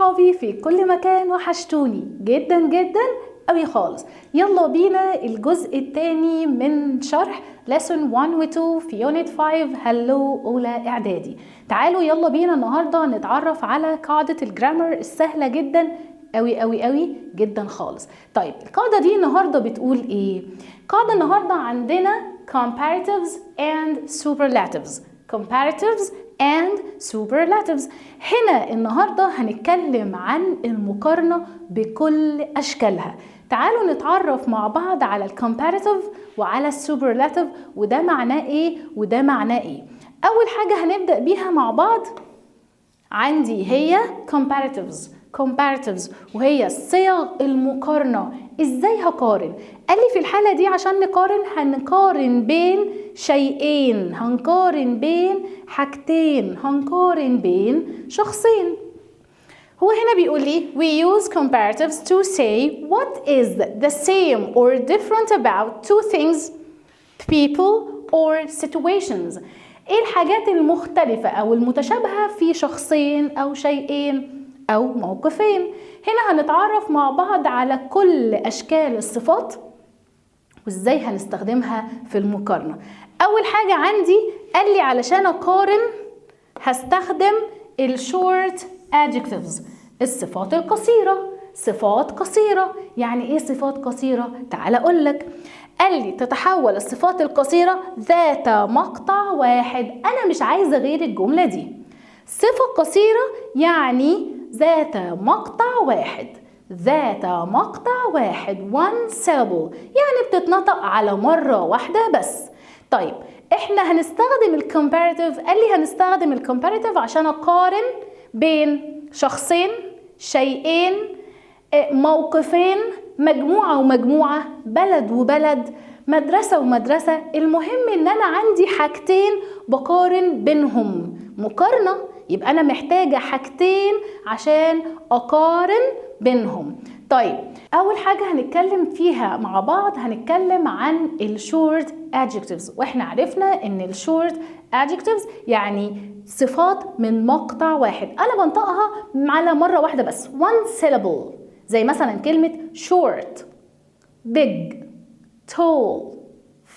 صحابي في كل مكان، وحشتوني جدا جدا قوي خالص. يلا بينا الجزء الثاني من شرح lesson 1 و 2 في يونت 5 هلو اولى اعدادي. تعالوا يلا بينا النهارده نتعرف على قاعده الجرامر السهله جدا قوي قوي قوي جدا خالص. طيب القاعده دي النهارده بتقول ايه؟ القاعده النهارده عندنا comparatives and superlatives. comparatives and superlatives. هنا النهارده هنتكلم عن المقارنه بكل اشكالها. تعالوا نتعرف مع بعض على الكومباريتيف وعلى السوبرلاتيف، وده معناه ايه وده معناه ايه. اول حاجه هنبدا بيها مع بعض عندي هي comparatives وهي صيغ المقارنه. ازاي هقارن؟ قال لي في الحاله دي عشان نقارن هنقارن بين شيئين، هنقارن بين حاجتين، هنقارن بين شخصين. هو هنا بيقول لي we use comparatives to say what is the same or different about two things, people or situations. ايه الحاجات المختلفة او المتشابهة في شخصين او شيئين او موقفين. هنا هنتعرف مع بعض على كل اشكال الصفات وازاي هنستخدمها في المقارنة. اول حاجة عندي قال لي علشان اقارن هستخدم الشورت adjectives، الصفات القصيرة. صفات قصيرة يعني ايه صفات قصيرة؟ تعال اقول لك. قال لي تتحول الصفات القصيرة ذات مقطع واحد. انا مش عايزة غير الجملة دي. صفة قصيرة يعني ذات مقطع واحد، ذات مقطع واحد one syllable، يعني بتتنطق على مرة واحدة بس. طيب احنا هنستخدم الكومباريتيف. قال لي هنستخدم الكومباريتيف عشان اقارن بين شخصين، شيئين، موقفين، مجموعة ومجموعة، بلد وبلد، مدرسة ومدرسة. المهم ان انا عندي حاجتين بقارن بينهم. مقارنة يبقى انا محتاجة حاجتين عشان اقارن بينهم. طيب اول حاجة هنتكلم فيها مع بعض هنتكلم عن الشورت adjectives، واحنا عرفنا ان الشورت adjectives يعني صفات من مقطع واحد، انا بنطقها على مرة واحدة بس one syllable، زي مثلا كلمة short، big، tall،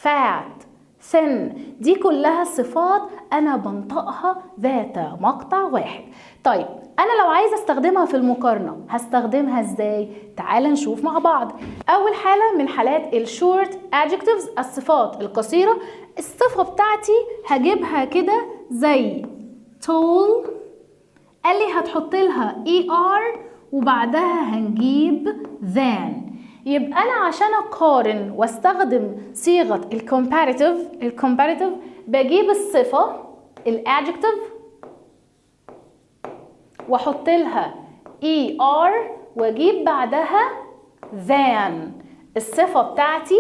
fat، thin. دي كلها صفات انا بنطقها ذات مقطع واحد. طيب انا لو عايزه استخدمها في المقارنه هستخدمها ازاي؟ تعال نشوف مع بعض. اول حاله من حالات الشورت adjectives الصفات القصيره، الصفه بتاعتي هجيبها كده زي tall. قال لي هتحط لها er وبعدها هنجيب than. يبقى انا عشان اقارن واستخدم صيغه الكومباريتيف بجيب الصفه الادجكتيف واحط لها er واجيب بعدها than. الصفه بتاعتي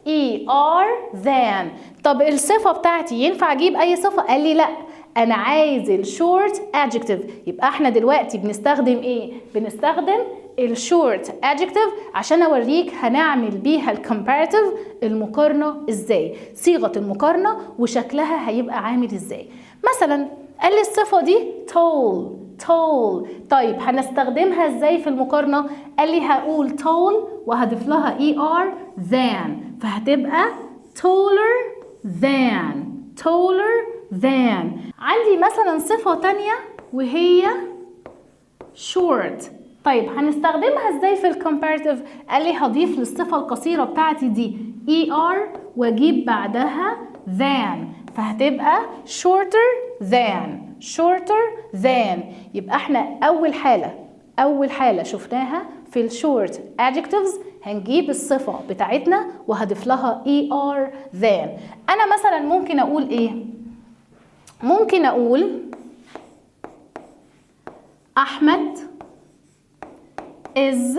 er than. طب الصفه بتاعتي ينفع اجيب اي صفه؟ قال لي لا، انا عايز الشورت adjective. يبقى احنا دلوقتي بنستخدم ايه؟ بنستخدم الشورت adjective عشان اوريك هنعمل بيها الكومباريتيف المقارنه ازاي، صيغه المقارنه وشكلها هيبقى عامل ازاي. مثلا قال لي الصفه دي tall. طيب هنستخدمها ازاي في المقارنه؟ قال لي هقول tall وهضيف لها er than، فهتبقى taller than. عندي مثلا صفة تانية وهي short. طيب هنستخدمها ازاي في الكومباريتيف؟ قال لي هضيف للصفة القصيرة بتاعتي دي er واجيب بعدها than، فهتبقى shorter than. يبقى احنا اول حالة شفناها في الشورت adjectives هنجيب الصفة بتاعتنا وهضيف لها er than. انا مثلا ممكن اقول ايه؟ ممكن اقول احمد is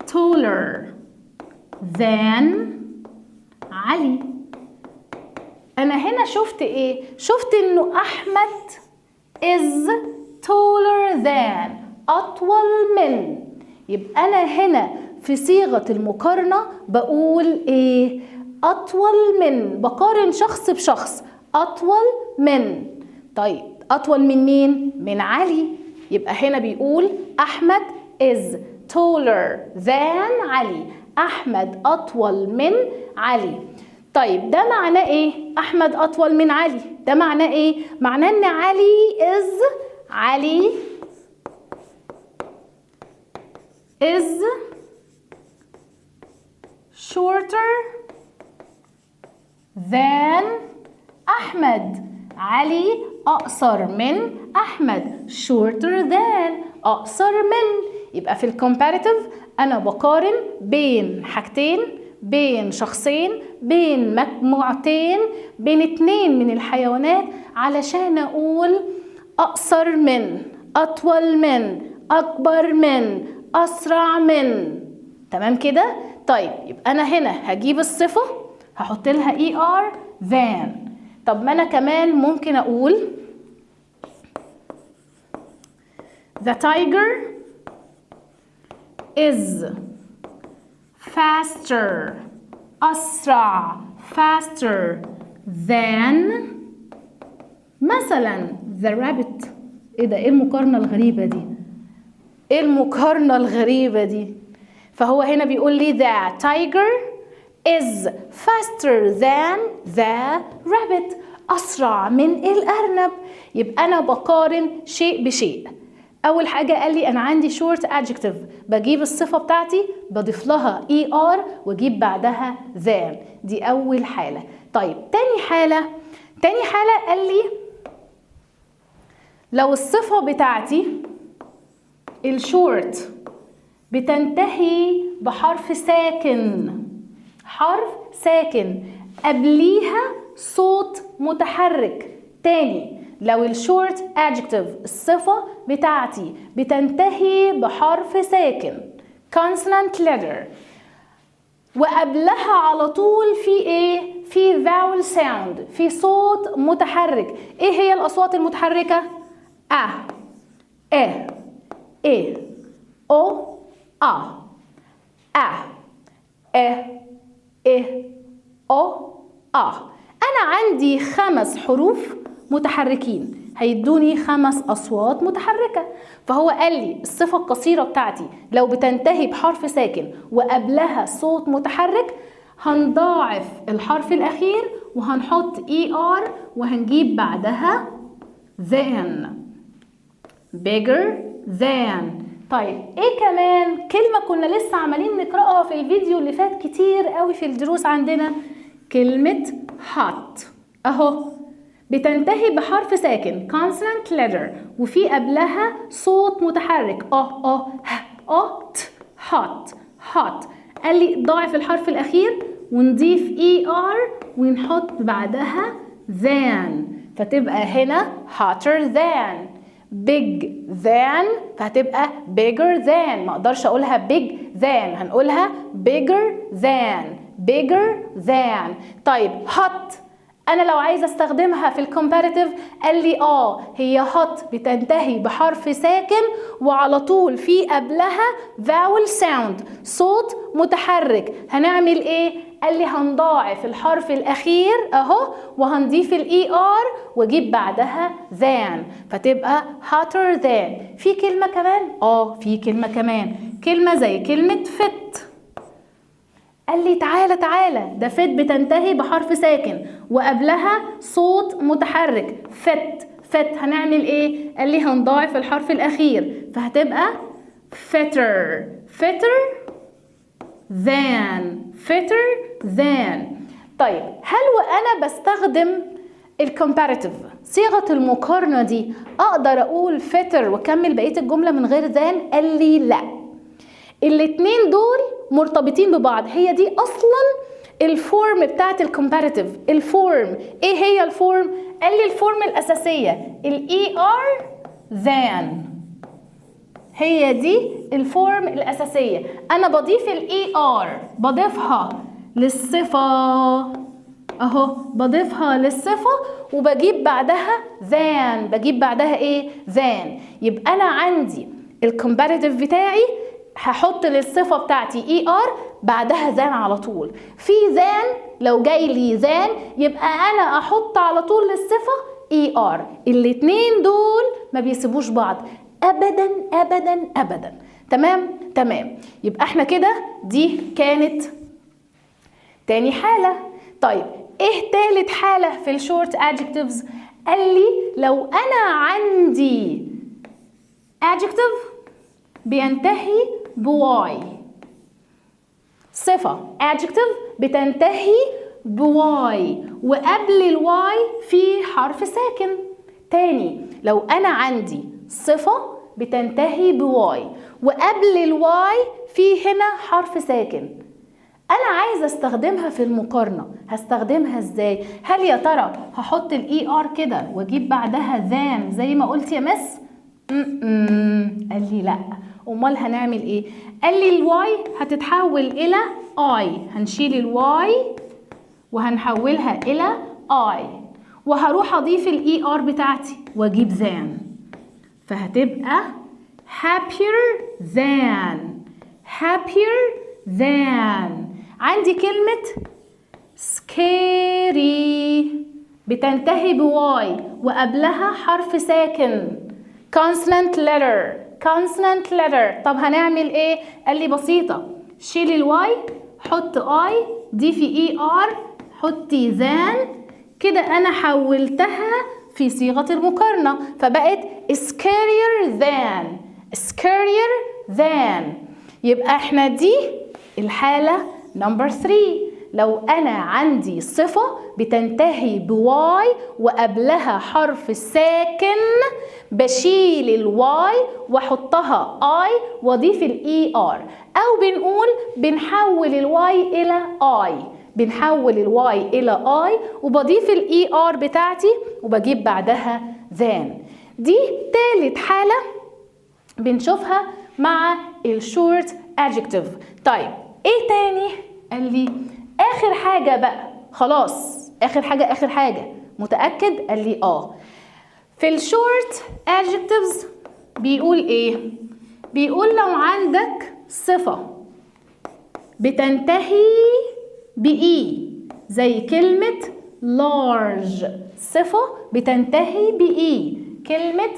taller than علي. انا هنا شفت ايه؟ شفت انه احمد is taller than اطول من. يبقى انا هنا في صيغة المقارنة بقول ايه؟ اطول من، بقارن شخص بشخص، اطول من. طيب اطول من مين؟ من علي. يبقى هنا بيقول أحمد is taller than علي. أحمد أطول من علي. طيب ده معناه إيه؟ أحمد أطول من علي. ده معناه إيه؟ معناه إن علي is shorter than أحمد. علي أقصر من أحمد. shorter than أقصر من. يبقى في الكومباريتيف أنا بقارن بين حاجتين، بين شخصين، بين مجموعتين، بين اتنين من الحيوانات، علشان أقول أقصر من، أطول من، أكبر من، أسرع من. تمام كده؟ طيب يبقى أنا هنا هجيب الصفة هحط لها ER than. طب ما أنا كمان ممكن أقول the tiger is faster أسرع faster than مثلا the rabbit. إيه ده؟ إيه المقارنة الغريبة دي؟ إيه المقارنة الغريبة دي؟ فهو هنا بيقول لي the tiger is faster than the rabbit. أسرع من الأرنب. يبقى أنا بقارن شيء بشيء. أول حاجة قال لي أنا عندي short adjective، بجيب الصفة بتاعتي بضيف لها ER وأجيب بعدها than. دي أول حالة. طيب تاني حالة قال لي لو الصفة بتاعتي الشورت بتنتهي بحرف ساكن، حرف ساكن قبليها صوت متحرك. تاني، لو الشورت adjective الصفة بتاعتي بتنتهي بحرف ساكن consonant letter وقبلها على طول في ايه؟ في vowel sound، في صوت متحرك. ايه هي الأصوات المتحركة؟ إيه أو أو أنا عندي 5 حروف متحركين هيدوني 5 أصوات متحركة. فهو قال لي الصفة القصيرة بتاعتي لو بتنتهي بحرف ساكن وقبلها صوت متحرك هنضاعف الحرف الأخير وهنحط ER وهنجيب بعدها than bigger than. طيب ايه كمان كلمة كنا لسه عمالين نقرأها في الفيديو اللي فات كتير قوي في الدروس عندنا؟ كلمة hot اهو بتنتهي بحرف ساكن consonant letter وفي قبلها صوت متحرك hot. قال لي ضاعف الحرف الأخير ونضيف ER ونحط بعدها than فتبقى هنا hotter than. big than فهتبقى bigger than. ما اقدرش اقولها big than، هنقولها bigger than. طيب hot انا لو عايزه استخدمها في الكومباريتيف قال لي هي hot بتنتهي بحرف ساكن وعلى طول في قبلها vowel sound صوت متحرك. هنعمل ايه؟ قال لي هنضاعف الحرف الأخير أهو وهنضيف ER وأجيب بعدها than فتبقى hotter than. في كلمة كمان؟ في كلمة كمان، كلمة زي كلمة fit. قال لي تعالى ده fit بتنتهي بحرف ساكن وقبلها صوت متحرك fit هنعمل ايه؟ قال لي هنضاعف الحرف الأخير فهتبقى fitter than. طيب هل وأنا بستخدم الكومباريتيف صيغة المقارنة دي أقدر أقول fitter وأكمل بقية الجملة من غير than؟ قال لي لا، الاتنين دول مرتبطين ببعض. هي دي أصلا الفورم بتاعت الكومباريتيف. الفورم ايه هي الفورم؟ قال لي الفورم الأساسية ER than، هي دي الفورم الأساسية. أنا بضيف ER بضيفها للصفة أهو، بضيفها للصفة وبجيب بعدها than. بجيب بعدها إيه؟ than. يبقى أنا عندي الكومباريتيف بتاعي هحط للصفة بتاعتي ER بعدها than على طول. في than لو جاي لي than يبقى أنا أحط على طول للصفة ER. الاتنين دول ما بيسيبوش بعض. ابدا ابدا ابدا. تمام. يبقى احنا كده دي كانت تاني حالة. طيب ايه تالت حالة في الشورت adjectives؟ قال لي لو انا عندي adjective بينتهي بواي، صفة adjective بتنتهي بواي وقبل الواي في حرف ساكن. تاني، لو انا عندي صفة بتنتهي بواي وقبل الواي في هنا حرف ساكن، انا عايزه استخدمها في المقارنه، هستخدمها ازاي؟ هل يا ترى هحط الاي ار كده واجيب بعدها ذان زي ما قلت يا مس؟ قال لي لا. امال هنعمل ايه؟ قال لي الواي هتتحول الى اي، هنشيل الواي وهنحولها الى اي وهروح اضيف الاي ار بتاعتي واجيب ذان، فهتبقى happier than. عندي كلمة scary بتنتهي بواي وقبلها حرف ساكن consonant letter. طب هنعمل ايه؟ قال لي بسيطة، شيلي الواي، حط اي، ضيفي اي ار، حطي ذان، كده انا حولتها في صيغة المقارنة فبقت scarier than. يبقى احنا دي الحالة نمبر 3. لو انا عندي صفة بتنتهي بواي وقبلها حرف ساكن بشيل الواي واحطها اي واضيف الاي ار، او بنقول بنحول الواي الى اي وبضيف الاي ار بتاعتي وبجيب بعدها ذان. دي تالت حالة بنشوفها مع الشورت adjective. طيب ايه تاني؟ قال لي اخر حاجة بقى، خلاص اخر حاجة متأكد؟ قال لي في الشورت adjectives بيقول ايه؟ بيقول لو عندك صفة بتنتهي بإي زي كلمة large، صفة بتنتهي بإي كلمة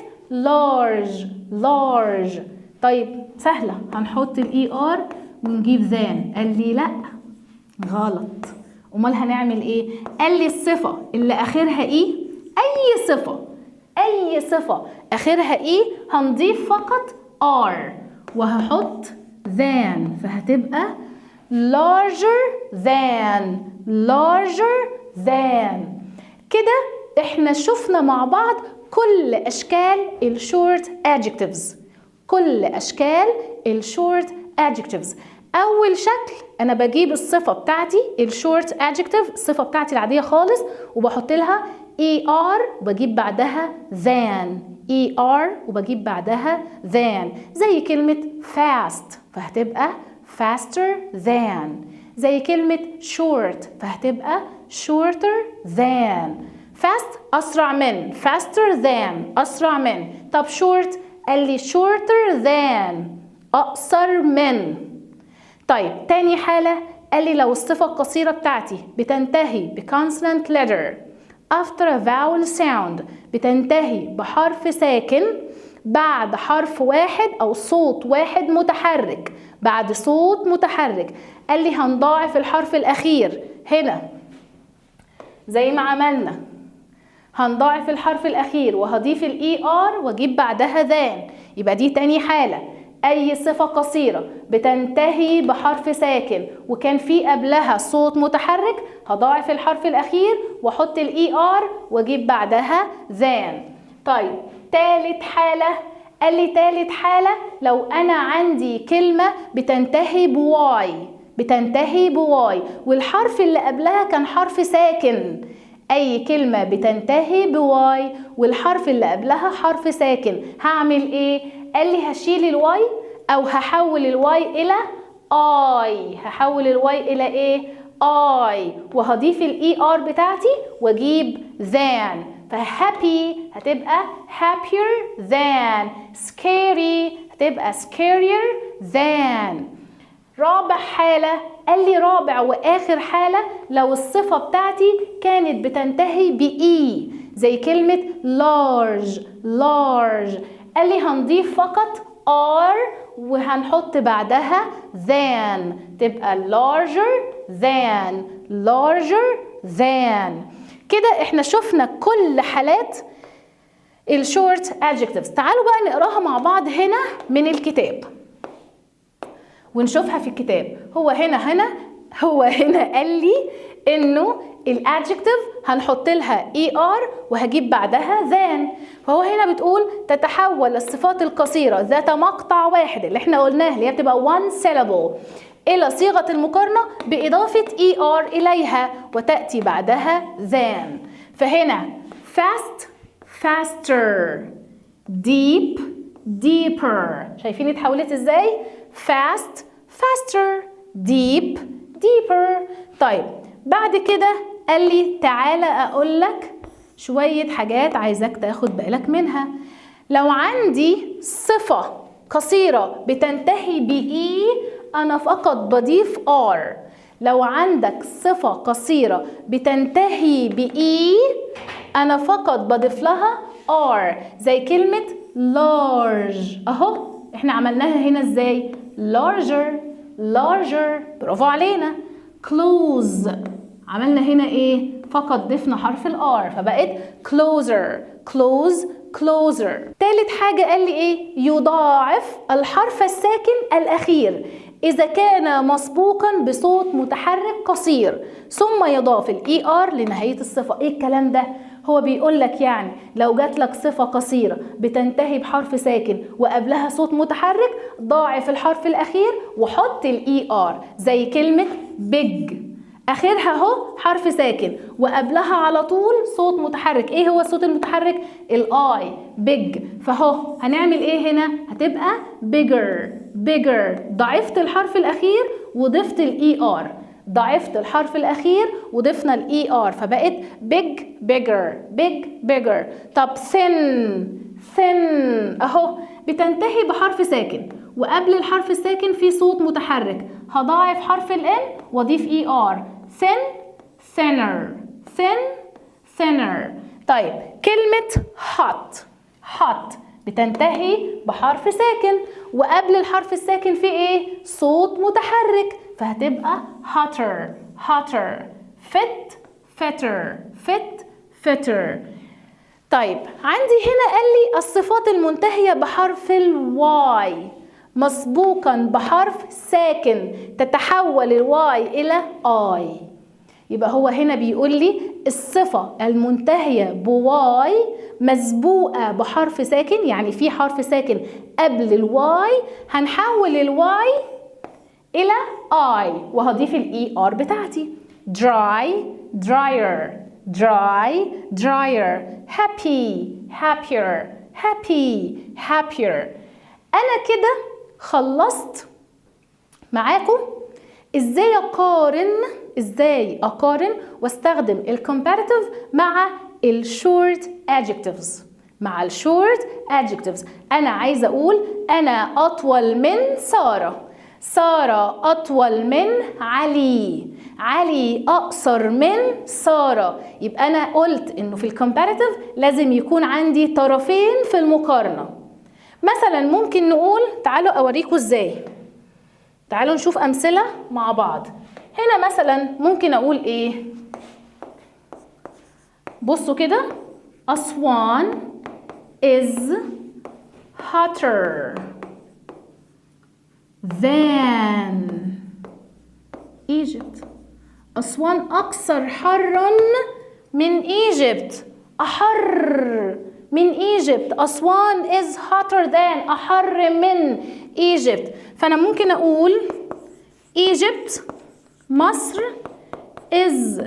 large. طيب سهلة، هنحط الاي ار ونجيب ذان. قال لي لا غلط. امال هنعمل ايه؟ قال لي الصفة اللي اخرها ايه، اي صفة اخرها ايه هنضيف فقط ار وهحط ذان فهتبقى larger than. كده احنا شفنا مع بعض كل اشكال الشورت adjectives. اول شكل انا بجيب الصفة بتاعتي الشورت adjective، الصفة بتاعتي العادية خالص، وبحط لها er وبجيب بعدها than، زي كلمة fast فهتبقى faster than، زي كلمة short فهتبقى shorter than. fast أسرع من، أسرع من. طب short قال لي shorter than، أقصر من. طيب تاني حالة قال لي لو الصفة القصيرة بتاعتي بتنتهي بconsonant letter after a vowel sound، بتنتهي بحرف ساكن بعد حرف واحد أو صوت واحد متحرك، بعد صوت متحرك. قال لي هنضاعف الحرف الأخير هنا زي ما عملنا، هنضاعف الحرف الأخير وهضيف الاي ار واجيب بعدها ذان. يبقى دي تاني حالة، أي صفة قصيرة بتنتهي بحرف ساكن وكان في قبلها صوت متحرك هضاعف الحرف الأخير واحط الاي ار واجيب بعدها ذان. طيب تالت حالة قال لي تالت حالة لو أنا عندي كلمة بتنتهي بواي والحرف اللي قبلها كان حرف ساكن. أي كلمة بتنتهي بواي والحرف اللي قبلها حرف ساكن هعمل إيه؟ قال لي هشيل الواي أو هحول الواي إلى آي. هحول الواي إلى إيه؟ آي، وهضيف الإي آر بتاعتي وأجيب ذان. فhappy هتبقى happier than، scary هتبقى scarier than. رابع حالة قال لي رابع وآخر حالة لو الصفة بتاعتي كانت بتنتهي بإي زي كلمة large. قال لي هنضيف فقط are وهنحط بعدها than، تبقى larger than. كده احنا شفنا كل حالات الشورت adjectives. تعالوا بقى نقراها مع بعض هنا من الكتاب ونشوفها في الكتاب. هو هنا قال لي انه الادجكتيف هنحط لها er وهجيب بعدها than. فهو هنا بتقول تتحول الصفات القصيرة ذات مقطع واحد اللي احنا قلناها اللي هي بتبقى one syllable إلى صيغة المقارنة بإضافة er إليها وتأتي بعدها than. فهنا fast faster، deep deeper. شايفين اتحولت ازاي؟ fast faster، deep deeper. طيب بعد كده قال لي تعالى اقول لك شوية حاجات عايزك تاخد بالك منها. لو عندي صفة قصيرة بتنتهي بإي أنا فقط بضيف are. لو عندك صفة قصيرة بتنتهي بإي أنا فقط بضيف لها are، زي كلمة large أهو إحنا عملناها هنا إزاي؟ larger، برافو علينا. close عملنا هنا إيه؟ فقط ضفنا حرف الار فبقت closer. تالت حاجة قال لي إيه؟ يضاعف الحرف الساكن الأخير إذا كان مسبوقا بصوت متحرك قصير ثم يضاف الاي ار لنهاية الصفة. إيه الكلام ده؟ هو بيقول لك يعني لو جات لك صفة قصيرة بتنتهي بحرف ساكن وقبلها صوت متحرك ضاعف الحرف الأخير وحط الاي ار، زي كلمة big اخرها اهو حرف ساكن وقبلها على طول صوت متحرك. ايه هو الصوت المتحرك؟ الاي big. فهو هنعمل ايه هنا؟ هتبقى bigger. ضعفت الحرف الاخير وضفت الاي ار، ضعفت الحرف الاخير وضفنا الاي ار فبقت bigger. طب thin اهو بتنتهي بحرف ساكن وقبل الحرف الساكن في صوت متحرك، هضاعف حرف الان واضيف اي ار thinner. طيب كلمة hot بتنتهي بحرف ساكن وقبل الحرف الساكن في ايه؟ صوت متحرك فهتبقى hotter. fitter. طيب عندي هنا قال لي الصفات المنتهية بحرف الواي مسبوقا بحرف ساكن تتحول الواي إلى آي. يبقى هو هنا بيقول لي الصفة المنتهية بواي مسبوقة بحرف ساكن، يعني في حرف ساكن قبل الواي هنحول الواي إلى آي وهضيف الإي آر بتاعتي. drier. happier. أنا كده خلصت معاكم ازاي اقارن واستخدم الكومباريتيف مع الشورت adjectives. انا عايزه اقول انا اطول من سارة اطول من علي اقصر من سارة. يبقى انا قلت انه في الكومباريتيف لازم يكون عندي طرفين في المقارنة. مثلا ممكن نقول تعالوا اوريكم ازاي، تعالوا نشوف امثلة مع بعض. هنا مثلا ممكن اقول ايه؟ بصوا كده، أسوان is hotter than Egypt. أسوان أكثر حرا من Egypt، أحر من Egypt. أسوان is hotter than، أحر من Egypt. فأنا ممكن أقول Egypt مصر is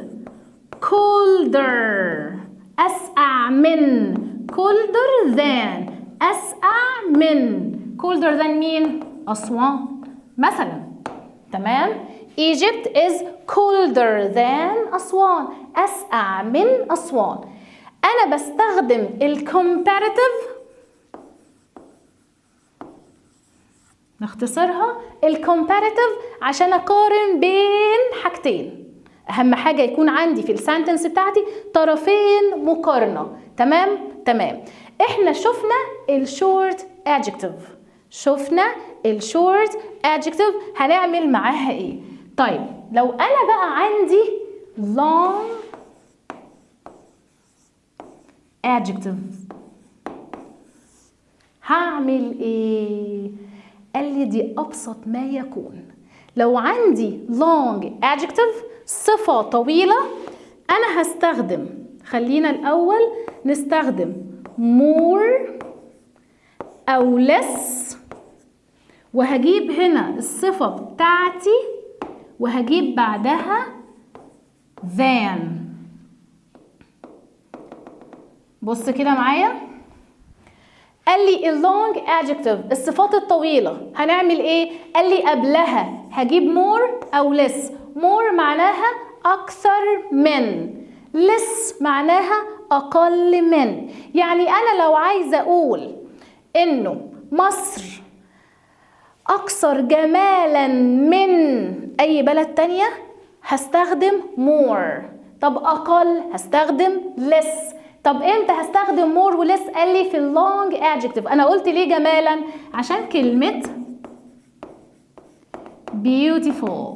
colder، أسقع من، colder than، أسقع من. colder than مين؟ أسوان مثلا. تمام؟ Egypt is colder than أسوان، أسقع من أسوان. أنا بستخدم الكومباريتيف، نختصرها الكومباريتيف عشان أقارن بين حاجتين. أهم حاجة يكون عندي في السنتنس بتاعتي طرفين مقارنة. تمام؟ احنا شفنا الشورت adjective، شفنا الشورت adjective هنعمل معاها ايه؟ طيب لو انا بقى عندي long adjective هعمل ايه؟ قال لي دي ابسط ما يكون. لو عندي long adjective صفة طويلة انا هستخدم، خلينا الاول نستخدم more او less، وهجيب هنا الصفة بتاعتي وهجيب بعدها than. بص كده معايا، قال لي اللونج adjective الصفات الطويلة هنعمل ايه؟ قال لي قبلها هجيب more او less. more معناها اكثر من، less معناها اقل من. يعني انا لو عايزة اقول انه مصر اكثر جمالا من اي بلد تانية هستخدم more. طب اقل هستخدم less. طب امتى هستخدم more وليس؟ قال لي في اللونج adjective. انا قلت ليه جمالا؟ عشان كلمة beautiful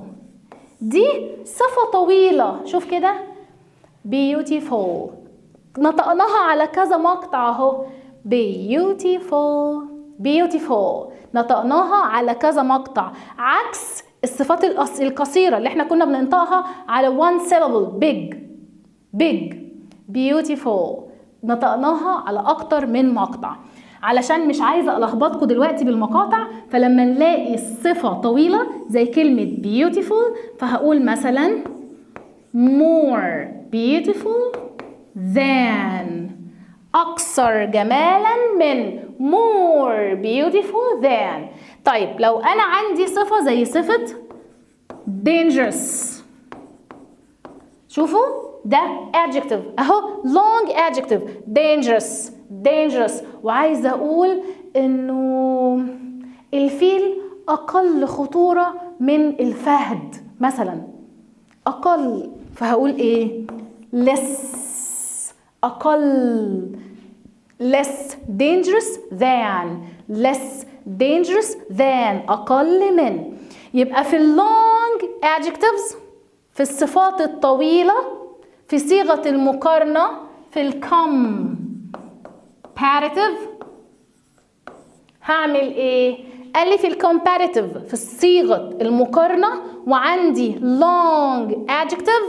دي صفة طويلة. شوف كده beautiful نطقناها على كذا مقطع اهو، beautiful beautiful نطقناها على كذا مقطع، عكس الصفات القصيرة اللي احنا كنا بننطقها على one syllable big big beautiful نطقناها على اكتر من مقطع. علشان مش عايزه الخبطكم دلوقتي بالمقاطع، فلما نلاقي الصفه طويله زي كلمه beautiful فهقول مثلا more beautiful than، اكثر جمالا من، more beautiful than. طيب لو انا عندي صفه زي صفه dangerous، شوفوا ده adjective اهو long adjective dangerous dangerous، وعايزه اقول انه الفيل اقل خطوره من الفهد مثلا، اقل، فهقول ايه؟ less اقل، less dangerous than less dangerous than اقل من. يبقى في اللونج adjectives في الصفات الطويلة في صيغة المقارنة في الcomparative هعمل ايه؟ قال لي في الcomparative في صيغة المقارنة وعندي long adjective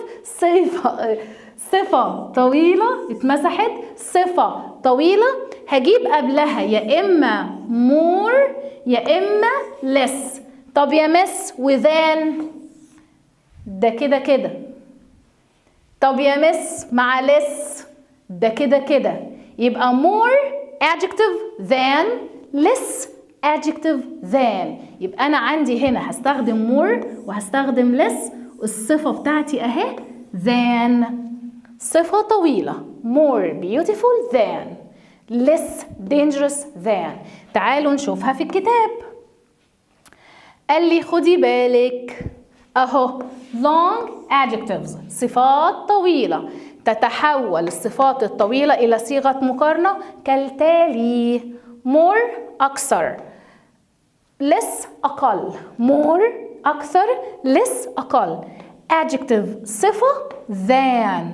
صفة طويلة اتمسحت، صفة طويلة هجيب قبلها يا إما more يا إما less. طب يا مس وذان ده كده كده، طب يا مس مع less ده كده كده، يبقى more adjective than less adjective than. يبقى أنا عندي هنا هستخدم more وهستخدم less، الصفة بتاعتي أهي than، صفة طويلة more beautiful than less dangerous than. تعالوا نشوفها في الكتاب. قال لي خدي بالك اهو long adjectives صفات طويلة تتحول الصفات الطويلة إلى صيغة مقارنة كالتالي: more أكثر، less أقل، more أكثر، less أقل. adjective صفة than،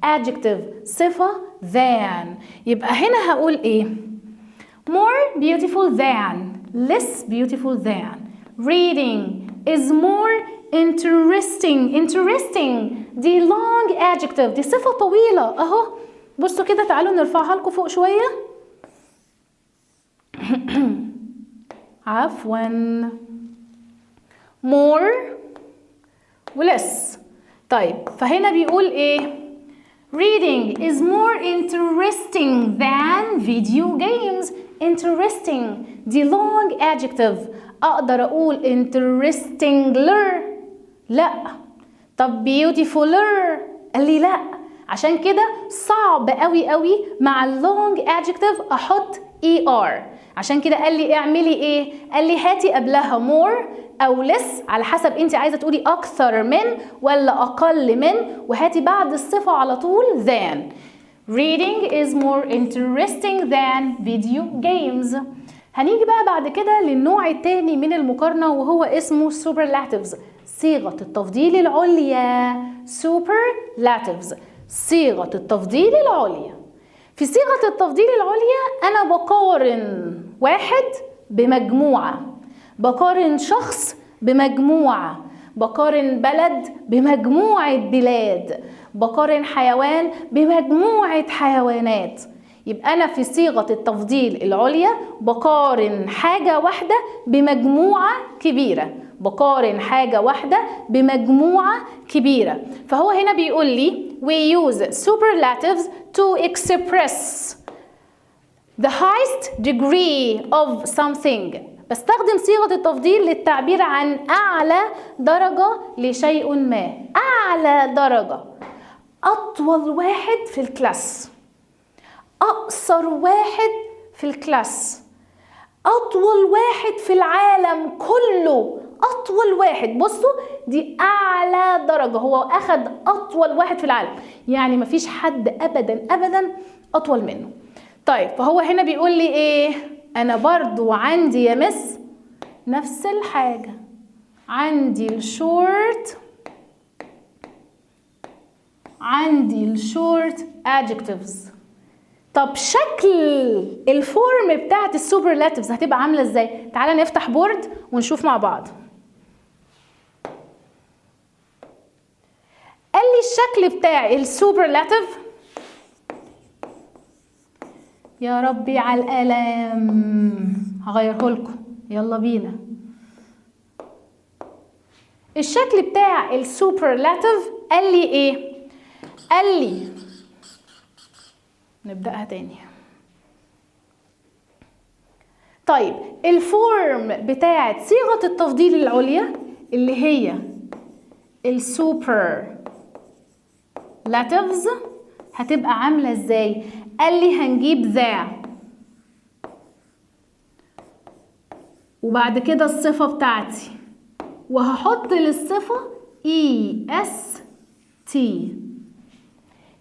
adjective صفة than. يبقى هنا هقول إيه؟ more beautiful than less beautiful than. reading is more interesting. interesting دي long adjective دي صفة طويلة اهو. بصوا كده تعالوا نرفعها لكم فوق شوية. عفوا more ولess. طيب فهنا بيقول ايه؟ reading is more interesting than video games. interesting دي long adjective، اقدر اقول interestingler لا. طب beautifuler قال لي لا. عشان كده صعب قوي قوي مع اللونج adjective احط er. عشان كده قال لي اعملي ايه؟ قال لي هاتي قبلها more او less على حسب انت عايزه تقولي اكثر من ولا اقل من، وهاتي بعد الصفه على طول than. reading is more interesting than video games. هنيجي بقى بعد كده للنوع التاني من المقارنة وهو اسمه superlatives، صيغة التفضيل العليا. superlatives صيغة التفضيل العليا. في صيغة التفضيل العليا أنا بقارن واحد بمجموعة، بقارن شخص بمجموعة، بقارن بلد بمجموعة بلاد، بقارن حيوان بمجموعة حيوانات. يبقى أنا في صيغة التفضيل العليا بقارن حاجة واحدة بمجموعة كبيرة، بقارن حاجة واحدة بمجموعة كبيرة. فهو هنا بيقول لي we use superlatives to express the highest degree of something. بستخدم صيغة التفضيل للتعبير عن أعلى درجة لشيء ما. أعلى درجة، أطول واحد في الكلاس، أقصر واحد في الكلاس، أطول واحد في العالم كله، أطول واحد. بصوا دي أعلى درجة، هو أخد أطول واحد في العالم، يعني مفيش حد أبدا أبدا أطول منه. طيب فهو هنا بيقول لي إيه؟ أنا برضو عندي يا مس نفس الحاجة، عندي الشورت، عندي الشورت adjectives. طب شكل الفورم بتاعت السوبرلاتيفز هتبقى عاملة ازاي؟ تعالى نفتح بورد ونشوف مع بعض. قال لي الشكل بتاع السوبرلاتيف، يا ربي على القلم هغيره لكم، يلا بينا. الشكل بتاع السوبرلاتيف قال لي ايه؟ قال لي نبدأها تاني. طيب الفورم بتاعت صيغة التفضيل العليا اللي هي السوبرلاتيفز هتبقى عاملة ازاي؟ قال لي هنجيب ذا وبعد كده الصفة بتاعتي وهحط للصفة EST.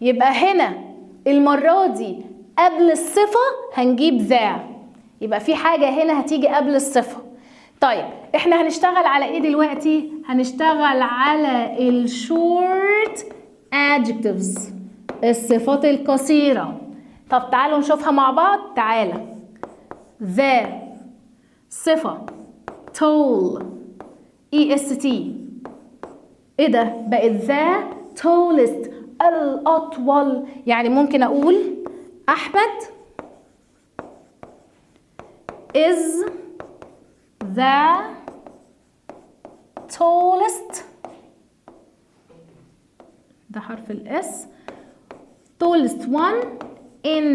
يبقى هنا المرة دي قبل الصفة هنجيب ذا، يبقى في حاجة هنا هتيجي قبل الصفة. طيب احنا هنشتغل على ايه دلوقتي؟ هنشتغل على الشورت adjectives، الصفات القصيرة. طب تعالوا نشوفها مع بعض. تعالى. the صفة tall EST، ايه ده؟ بقت the tallest الأطول. يعني ممكن أقول أحمد is the tallest، ده حرف الإس، tallest one in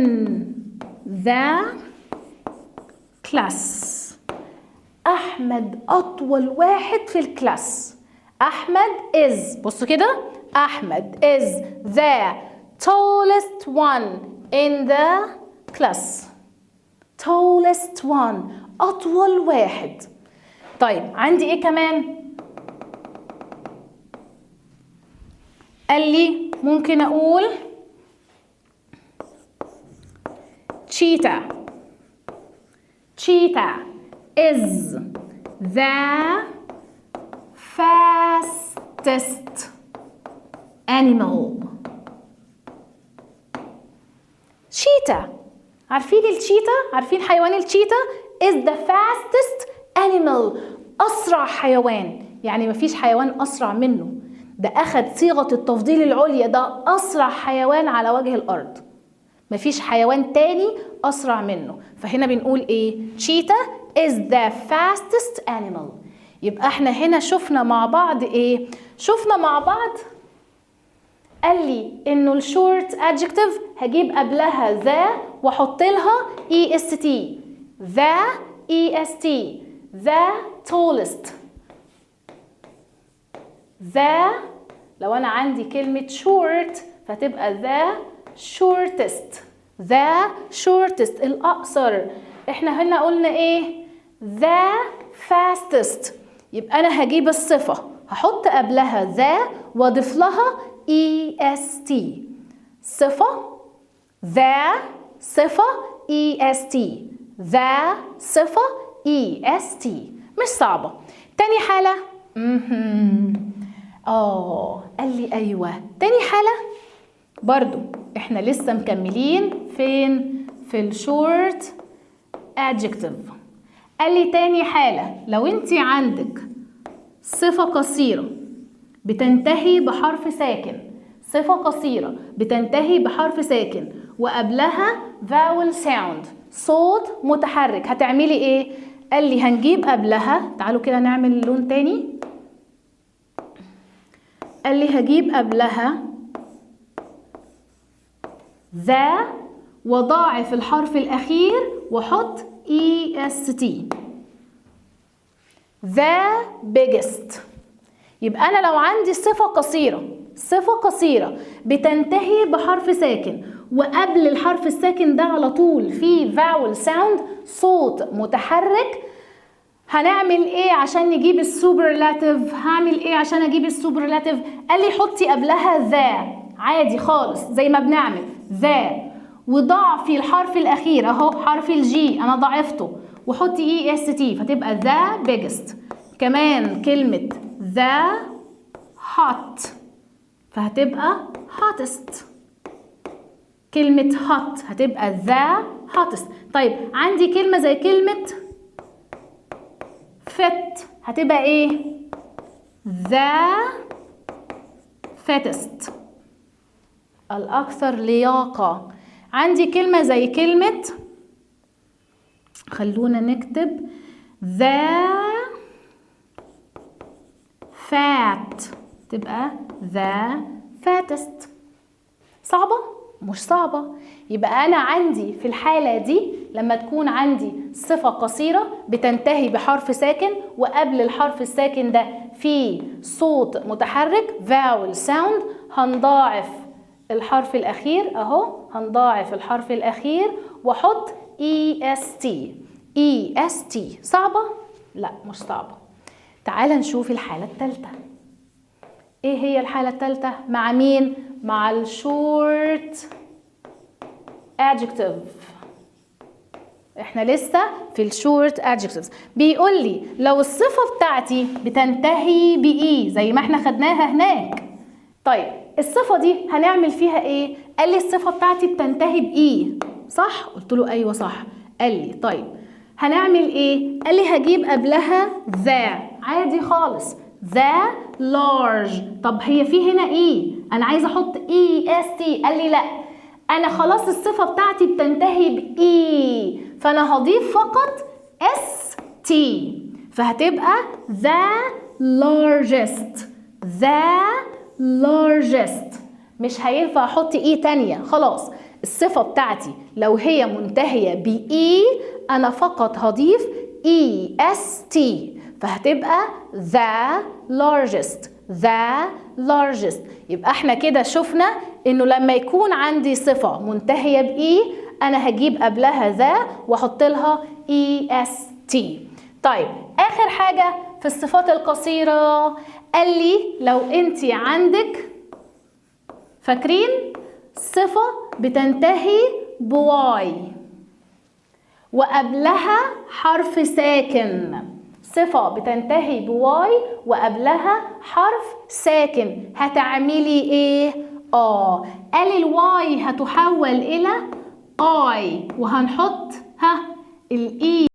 the class. أحمد أطول واحد في الكلاس. أحمد is، بصوا كده، أحمد is the tallest one in the class. tallest one، أطول واحد. طيب عندي إيه كمان؟ قال لي ممكن أقول cheetah. cheetah is the fastest animal. cheetah، عارفين التشيتا؟ عارفين حيوان التشيتا؟ is the fastest animal، أسرع حيوان. يعني مفيش حيوان أسرع منه، ده أخد صيغة التفضيل العليا، ده أسرع حيوان على وجه الأرض، مفيش حيوان تاني أسرع منه. فهنا بنقول إيه؟ cheetah is the fastest animal. يبقى احنا هنا شفنا مع بعض إيه؟ شفنا مع بعض قال لي إنه الشورت adjective هجيب قبلها ذا وأحط لها EST. the EST the tallest. the لو أنا عندي كلمة short فتبقى the shortest. the shortest الأقصر. احنا هنا قلنا ايه؟ the fastest. يبقى أنا هجيب الصفة هحط قبلها the واضيف لها EST. صفة the صفة est. the صفة est. مش صعبة. تاني حالة قال لي أيوة. تاني حالة برضو احنا لسه مكملين فين؟ في الشورت adjective. قال لي تاني حالة لو انت عندك صفة قصيرة بتنتهي بحرف ساكن، صفة قصيرة بتنتهي بحرف ساكن وقبلها vowel sound، صوت متحرك، هتعملي ايه؟ قال لي هنجيب قبلها، تعالوا كده نعمل لون تاني. قال لي هجيب قبلها ذا وضاعف الحرف الأخير وحط est. the biggest. يبقى أنا لو عندي صفة قصيرة بتنتهي بحرف ساكن وقبل الحرف الساكن ده على طول في vowel sound، صوت متحرك، هنعمل ايه عشان نجيب السوبرلاتيف؟ هعمل ايه عشان اجيب السوبرلاتيف؟ قال لي حطي قبلها ذا عادي خالص زي ما بنعمل ذا، وضعفي الحرف الاخير اهو حرف الجي انا ضعفته وحطي est فتبقى ذا biggest. كمان كلمة ذا hot فهتبقى hottest. كلمة hot هتبقى ذا hottest. طيب عندي كلمة زي كلمة fit هتبقى ايه؟ ذا fittest، الأكثر لياقة. عندي كلمة زي كلمة، خلونا نكتب ذا fat تبقى ذا fattest. صعبة؟ مش صعبة. يبقى أنا عندي في الحالة دي لما تكون عندي صفة قصيرة بتنتهي بحرف ساكن وقبل الحرف الساكن ده في صوت متحرك vowel sound، هنضاعف الحرف الأخير أهو، هنضاعف الحرف الأخير وحط est. صعبة؟ لا مش صعبة. تعال نشوف الحالة الثالثة. ايه هي الحالة الثالثة؟ مع مين؟ مع الشورت adjective. احنا لسه في الشورت adjectives. بيقول لي لو الصفة بتاعتي بتنتهي بإي زي ما احنا خدناها هناك. طيب الصفة دي هنعمل فيها ايه؟ قال لي الصفة بتاعتي بتنتهي بإي، صح؟ قلت له ايوه صح. قال لي طيب هنعمل ايه؟ قال لي هجيب قبلها ذا عادي خالص، ذا large. طب هي في هنا ايه؟ انا عايزه احط est. قال لي لا، انا خلاص الصفه بتاعتي بتنتهي باي فانا هضيف فقط st فهتبقى the largest. مش هينفع احط اي تانية، خلاص الصفه بتاعتي لو هي منتهيه باي انا فقط هضيف est فهتبقى the largest. يبقى احنا كده شفنا انه لما يكون عندي صفة منتهية بإي انا هجيب قبلها ذا واحط لها est. طيب اخر حاجة في الصفات القصيرة، قال لي لو انت عندك فاكرين صفة بتنتهي بواي وقبلها حرف ساكن، صفة بتنتهي بواي وقبلها حرف ساكن، هتعملي ايه؟ قال الواي هتحول الى اي وهنحط الاي